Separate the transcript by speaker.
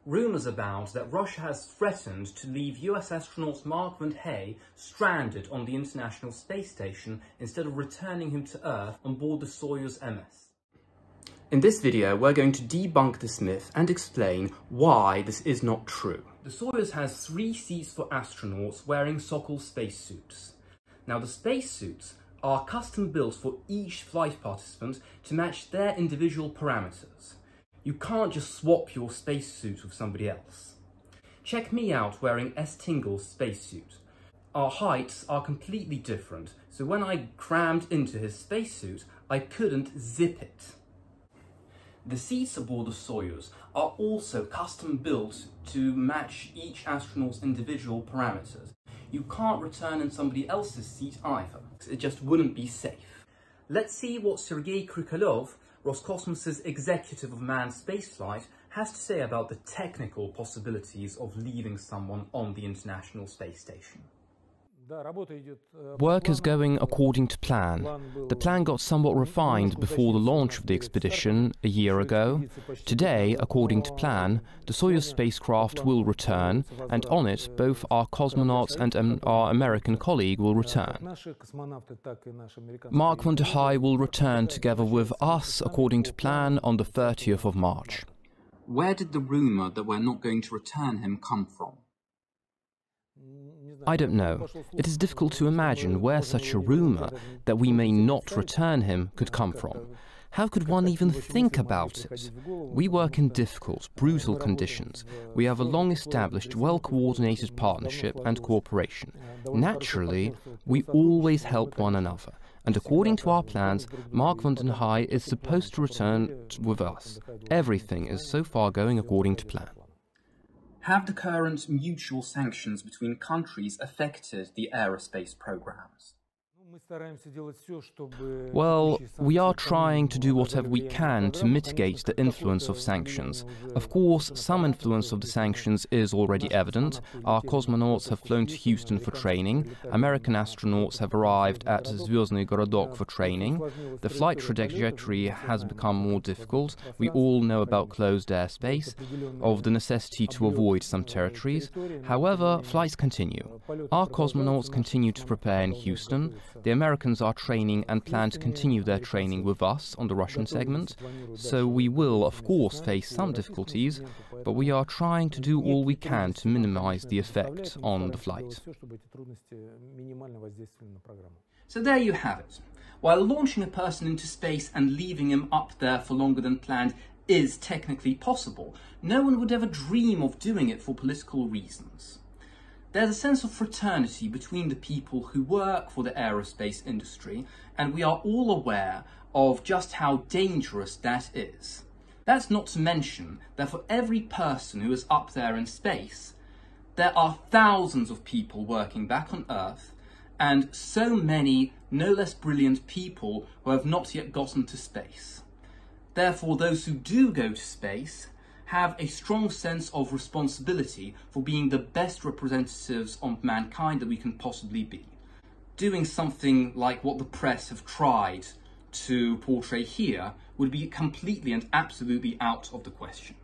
Speaker 1: Rumours abound that Russia has threatened to leave US astronaut Mark Vande Hei stranded on the International Space Station instead of returning him to Earth on board the Soyuz MS. In this video, we're going to debunk this myth and explain why this is not true. The Soyuz has 3 seats for astronauts wearing Sokol spacesuits. Now, the spacesuits are custom built for each flight participant to match their individual parameters. You can't just swap your spacesuit with somebody else. Check me out wearing S. Tingle's spacesuit. Our heights are completely different, so when I crammed into his spacesuit, I couldn't zip it. The seats aboard the Soyuz are also custom built to match each astronaut's individual parameters. You can't return in somebody else's seat either. It just wouldn't be safe. Let's see what Sergei Krikalev, Roscosmos's executive of manned spaceflight, has to say about the technical possibilities of leaving someone on the International Space Station.
Speaker 2: Work is going according to plan. The plan got somewhat refined before the launch of the expedition a year ago. Today, according to plan, the Soyuz spacecraft will return, and on it, both our cosmonauts and our American colleague will return. Mark Vande Hei will return together with us, according to plan, on the 30th of March.
Speaker 1: Where did the rumour that we're not going to return him come from?
Speaker 2: I don't know. It is difficult to imagine where such a rumour that we may not return him could come from. How could one even think about it? We work in difficult, brutal conditions. We have a long-established, well-coordinated partnership and cooperation. Naturally, we always help one another. And according to our plans, Mark Vande Hei is supposed to return with us. Everything is so far going according to plan.
Speaker 1: Have the current mutual sanctions between countries affected the aerospace programs?
Speaker 2: Well, we are trying to do whatever we can to mitigate the influence of sanctions. Of course, some influence of the sanctions is already evident. Our cosmonauts have flown to Houston for training. American astronauts have arrived at Звездный городок for training. The flight trajectory has become more difficult. We all know about closed airspace, of the necessity to avoid some territories. However, flights continue. Our cosmonauts continue to prepare in Houston. The Americans are training and plan to continue their training with us on the Russian segment, so we will, of course, face some difficulties, but we are trying to do all we can to minimize the effect on the flight.
Speaker 1: So there you have it. While launching a person into space and leaving him up there for longer than planned is technically possible, no one would ever dream of doing it for political reasons. There's a sense of fraternity between the people who work for the aerospace industry, and we are all aware of just how dangerous that is. That's not to mention that for every person who is up there in space, there are thousands of people working back on Earth, and so many no less brilliant people who have not yet gotten to space. Therefore, those who do go to space have a strong sense of responsibility for being the best representatives of mankind that we can possibly be. Doing something like what the press have tried to portray here would be completely and absolutely out of the question.